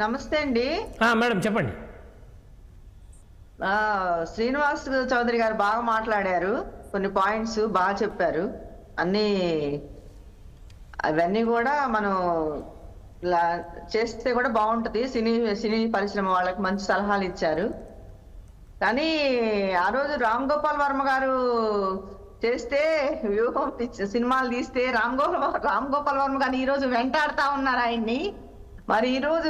నమస్తే అండి. మేడం చెప్పండి. శ్రీనివాస్ చౌదరి గారు బాగా మాట్లాడారు. కొన్ని పాయింట్స్ బాగా చెప్పారు. అన్నీ అవన్నీ కూడా మనం ఇలా చేస్తే కూడా బాగుంటది. సినీ సినీ పరిశ్రమ వాళ్ళకి మంచి సలహాలు ఇచ్చారు. కానీ ఆ రోజు రామ్ గోపాల్ వర్మ గారు చేస్తే వ్యూహం సినిమాలు తీస్తే రామ్ గోపాల్ వర్మ గారిని ఈ రోజు వెంటాడుతా ఉన్నారు ఆయన్ని. మరి ఈ రోజు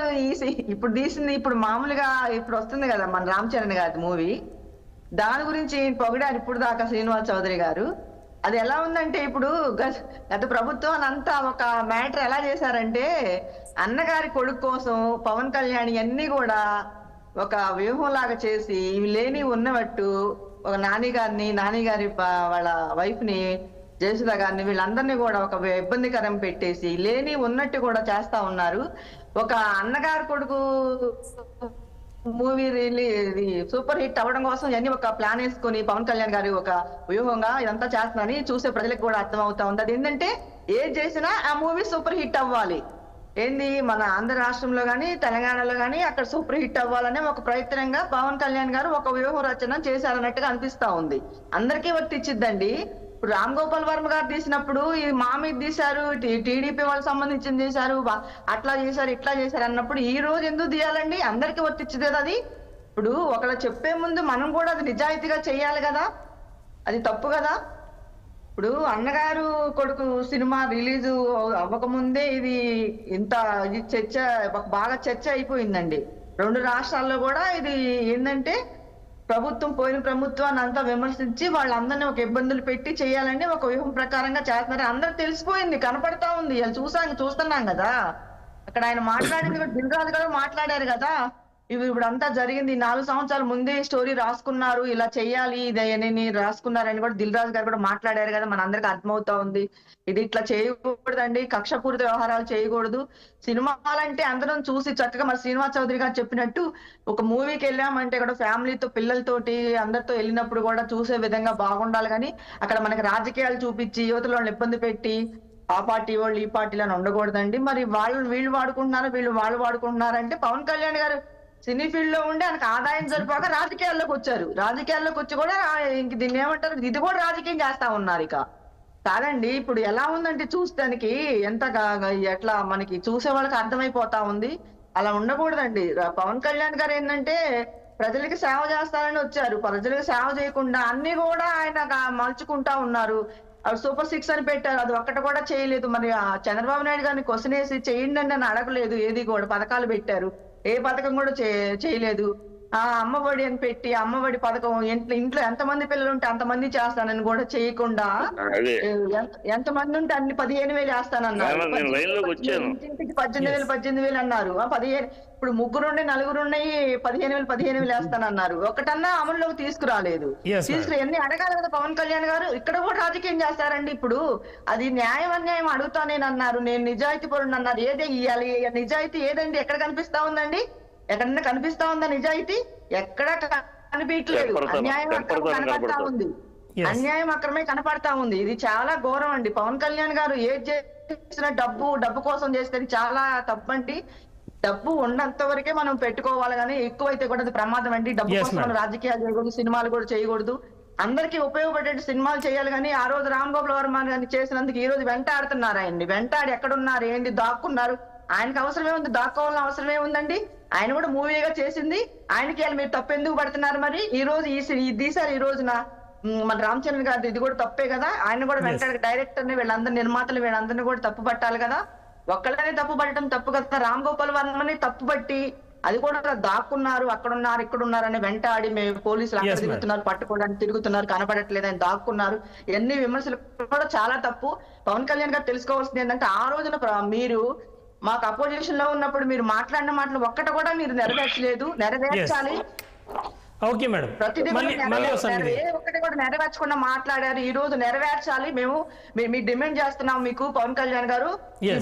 ఇప్పుడు తీసింది ఇప్పుడు మామూలుగా ఇప్పుడు వస్తుంది కదా మన రామ్ చరణ్ గారి మూవీ, దాని గురించి పొగిడారు ఇప్పుడు దాకా శ్రీనివాస్ చౌదరి గారు. అది ఎలా ఉందంటే ఇప్పుడు గత ప్రభుత్వం అంతా ఒక మ్యాటర్ ఎలా చేశారంటే అన్నగారి కొడుకు కోసం పవన్ కళ్యాణ్ అన్ని కూడా ఒక వ్యూహం లాగా చేసి ఇవి లేని ఉన్నట్టు ఒక నాని గారి వాళ్ళ వైఫ్ ని జయసుధ గారిని వీళ్ళందరినీ కూడా ఒక ఇబ్బందికరం పెట్టేసి లేని ఉన్నట్టు కూడా చేస్తా ఉన్నారు. ఒక అన్నగారి కొడుకు మూవీ సూపర్ హిట్ అవ్వడం కోసం ఇవన్నీ ఒక ప్లాన్ వేసుకుని పవన్ కళ్యాణ్ గారు ఒక వ్యూహంగా ఇదంతా చేస్తున్నారని చూసే ప్రజలకు కూడా అర్థం అవుతా ఉంది. అది ఏంటంటే ఏది చేసినా ఆ మూవీ సూపర్ హిట్ అవ్వాలి. ఏంది మన ఆంధ్ర రాష్ట్రంలో గానీ తెలంగాణలో గానీ అక్కడ సూపర్ హిట్ అవ్వాలనే ఒక ప్రయత్నంగా పవన్ కళ్యాణ్ గారు ఒక వ్యూహ రచన చేశారన్నట్టుగా అనిపిస్తా ఉంది. అందరికీ వర్తిచ్చిద్దండి. ఇప్పుడు రామ్ గోపాల్ వర్మ గారు తీసినప్పుడు ఈ మా మీద తీశారు, టీడీపీ వాళ్ళకి సంబంధించింది చేశారు, అట్లా చేశారు ఇట్లా చేశారు అన్నప్పుడు ఈ రోజు ఎందుకు తీయాలండి? అందరికీ వర్తించదు అది. ఇప్పుడు ఒకళ్ళ చెప్పే ముందు మనం కూడా అది నిజాయితీగా చెయ్యాలి కదా, అది తప్పు కదా. ఇప్పుడు అన్నగారు కొడుకు సినిమా రిలీజ్ అవ్వకముందే ఇది ఇంత చర్చ బాగా చర్చ అయిపోయిందండి. 2 రాష్ట్రాల్లో కూడా ఇది ఏంటంటే పోయిన ప్రభుత్వాన్ని అంతా విమర్శించి వాళ్ళందరినీ ఒక ఇబ్బందులు పెట్టి చేయాలని ఒక వ్యూహం ప్రకారంగా చేస్తున్నారు. అందరూ తెలిసిపోయింది, కనపడతా ఉంది. అది చూస్తున్నాం కదా. అక్కడ ఆయన మాట్లాడింది కూడా దిల్ రాజు గారు మాట్లాడారు కదా. ఇప్పుడు అంతా జరిగింది 4 సంవత్సరాల ముందే స్టోరీ రాసుకున్నారు, ఇలా చెయ్యాలి ఇదని రాసుకున్నారని కూడా దిల్ రాజు గారు కూడా మాట్లాడారు కదా. మన అందరికి అర్థమవుతా ఉంది ఇది ఇట్లా చేయకూడదండి, కక్షపూరిత వ్యవహారాలు చేయకూడదు. సినిమాలంటే అందరం చూసి చక్కగా మరి శ్రీనివాస్ చౌదరి గారు చెప్పినట్టు ఒక మూవీకి వెళ్ళామంటే కూడా ఫ్యామిలీతో పిల్లలతోటి అందరితో వెళ్ళినప్పుడు కూడా చూసే విధంగా బాగుండాలి. కానీ అక్కడ మనకి రాజకీయాలు చూపించి యువతలో ఇబ్బంది పెట్టి ఆ పార్టీ వాళ్ళు ఈ పార్టీలను ఉండకూడదండి. మరి వీళ్ళు వాడుకుంటున్నారు, వాళ్ళు వాడుకుంటున్నారంటే పవన్ కళ్యాణ్ గారు సినీ ఫీల్డ్ లో ఉండి ఆయనకు ఆదాయం సరిపోక రాజకీయాల్లోకి వచ్చారు. రాజకీయాల్లోకి వచ్చి కూడా ఇంక దీన్ని ఏమంటారు, ఇది కూడా రాజకీయం చేస్తా ఉన్నారు. ఇక కాదండి ఇప్పుడు ఎలా ఉందంటే చూస్తానికి ఎంత ఎట్లా మనకి చూసే వాళ్ళకి అర్థమైపోతా ఉంది. అలా ఉండకూడదండి. పవన్ కళ్యాణ్ గారు ఏంటంటే ప్రజలకి సేవ చేస్తారని వచ్చారు, ప్రజలకు సేవ చేయకుండా అన్ని కూడా ఆయన మలుచుకుంటా ఉన్నారు. సూపర్ 6 అని పెట్టారు, అది ఒక్కటి కూడా చేయలేదు. మరి చంద్రబాబు నాయుడు గారిని క్వశ్చన్ వేసి చేయండి అని అడగలేదు. ఏది కూడా పథకాలు పెట్టారు, ఏ పథకం కూడా చేయలేదు. అమ్మఒడి అని పెట్టి అమ్మఒడి పథకం ఇంట్లో ఎంతమంది పిల్లలు ఉంటే అంతమంది చేస్తానని కూడా చేయకుండా ఎంతమంది ఉంటే అన్ని 15,000 వేస్తానన్నారు. ఇంటింటికి 18,000 అన్నారు. 15 ఇప్పుడు 3 4 ఉన్నాయి 15,000 వేస్తానన్నారు. ఒకటన్నా అమల్లోకి తీసుకురాలేదు. ఎన్ని అడగాలి కదా పవన్ కళ్యాణ్ గారు. ఇక్కడ కూడా రాజకీయం చేస్తారండి. ఇప్పుడు అది న్యాయం అన్యాయం అడుగుతానేనన్నారు, నేను నిజాయితీ పరుడు అన్నారు. ఏదే ఇయ్యాలి నిజాయితీ ఏదండి? ఎక్కడ కనిపిస్తా ఉందండి? ఎక్కడన్నా కనిపిస్తా ఉందా నిజాయితీ? ఎక్కడ కనిపించలేదు. అన్యాయం అక్రమం కనపడతా ఉంది, అన్యాయం అక్రమే కనపడతా ఉంది. ఇది చాలా ఘోరం అండి. పవన్ కళ్యాణ్ గారు ఏది చేసిన డబ్బు కోసం చేస్తే చాలా తప్పండి. డబ్బు ఉన్నంత వరకే మనం పెట్టుకోవాలి, కానీ ఎక్కువైతే కూడా అది ప్రమాదం అండి. డబ్బు కోసం మనం రాజకీయాలు చేయకూడదు, సినిమాలు కూడా చేయకూడదు. అందరికీ ఉపయోగపడే సినిమాలు చేయాలి. కానీ ఆ రోజు రామ్ గోపాల్ వర్మ గారిని చేసినందుకు ఈ రోజు వెంటాడుతున్నారు ఆయన్ని. వెంటాడి ఎక్కడున్నారు ఏంటి దాక్కున్నారు. ఆయనకు అవసరమే ఉంది, దాక్కోవాలని అవసరమే ఉందండి. ఆయన కూడా మూవీగా చేసింది ఆయనకి. మీరు తప్పు ఎందుకు పడుతున్నారు? మరి ఈ రోజు తీసారు ఈ రోజున మన రామ్ చరణ్ గారి ఇది కూడా తప్పే కదా. ఆయన కూడా వెంటనే డైరెక్టర్ ని వీళ్ళందరూ నిర్మాతలు వీళ్ళందరినీ కూడా తప్పు పట్టాలి కదా. ఒక్కళ్ళనే తప్పు పట్టడం తప్పు కదా. రామ్ గోపాల్ వర్మని తప్పు పట్టి అది కూడా దాక్కున్నారు, అక్కడున్నారు ఇక్కడున్నారు అని వెంటాడి మేము పోలీసులు అక్కడ తిరుగుతున్నారు, పట్టుకోవడానికి తిరుగుతున్నారు, కనపడట్లేదు అని దాక్కున్నారు. ఎన్ని విమర్శలు కూడా చాలా తప్పు. పవన్ కళ్యాణ్ గారు తెలుసుకోవాల్సింది ఏంటంటే ఆ రోజున మీరు మాకు అపోజిషన్ లో ఉన్నప్పుడు మీరు మాట్లాడిన మాటలు ఒక్కటి కూడా మీరు నెరవేర్చలేదు, నెరవేర్చాలి. ఓకే మేడం, ప్రతిదీ ఒక్కటి కూడా నెరవేర్చకుండా మాట్లాడారు. ఈ రోజు నెరవేర్చాలి. మేము డిమాండ్ చేస్తున్నాం మీకు పవన్ కళ్యాణ్ గారు.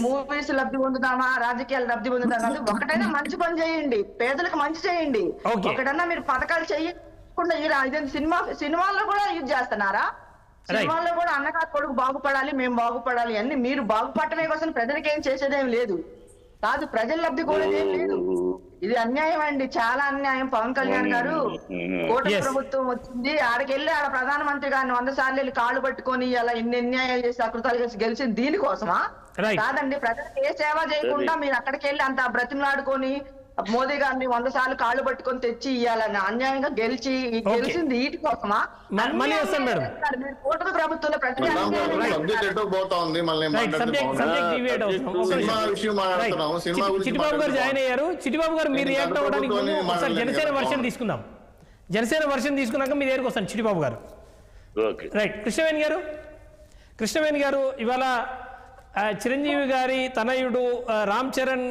మూవీస్ లబ్ధి పొందుతామా, రాజకీయాలు లబ్ధి పొందుతామా, ఒకటైనా మంచి పని చేయండి, పేదలకు మంచి చేయండి. ఒకటన్నా మీరు పథకాలు చేయకుండా సినిమాల్లో కూడా యూజ్ చేస్తున్నారా? సినిమాల్లో కూడా అన్నగారు కొడుకు బాగుపడాలి, మేము బాగుపడాలి అన్ని మీరు బాగుపడటమే కోసం ప్రజలకి ఏం చేసేదేం లేదు. కాదు, ప్రజల లబ్ధి కూడా ఏం లేదు. ఇది అన్యాయం అండి, చాలా అన్యాయం. పవన్ కళ్యాణ్ గారు కూటమి Yes. ప్రభుత్వం వచ్చింది, ఆడకెళ్ళి ఆడ ప్రధానమంత్రి గారిని 100 సార్లు వెళ్ళి కాళ్ళు పట్టుకొని అలా ఇన్ని అన్యాయాలు చేసి అకృతాలు చేసి గెలిచింది దీనికోసమా? Right. కాదండి, ప్రజలకు ఏ సేవ చేయకుండా మీరు అక్కడికి వెళ్ళి అంత బ్రతిమలాడుకొని మోదీ గారిని 100 సార్లు కాళ్ళు పట్టుకొని తెచ్చి ఇవ్వాలని అన్యాయంగా గెలిచింది వీటి కోసమా? మళ్ళీ వస్తాను మేడం. మీరు కూటమి ప్రభుత్వంలో ప్రతి సబ్జెక్ట్ ఎటు పోతా ఉంది, మళ్ళీ సబ్జెక్ట్ డివియేట్ అవుతున్నాం. సినిమా విషయం మాట్లాడుతున్నాము. సినిమా గురించి చిట్టిబాబు గారు జాయిన్ అయ్యారు. చిట్టిబాబు గారు మీరు రియాక్ట్ అవ్వడానికి ముందు ఒకసారి జనసేన వర్షన్ తీసుకుందాం. జనసేన వర్షన్ తీసుకున్నాక మీ దగ్గరకు వస్తాను చిట్టిబాబు గారు. ఓకే. రైట్. కృష్ణవేణి గారు ఇవాళ చిరంజీవి గారి తనయుడు రామ్ చరణ్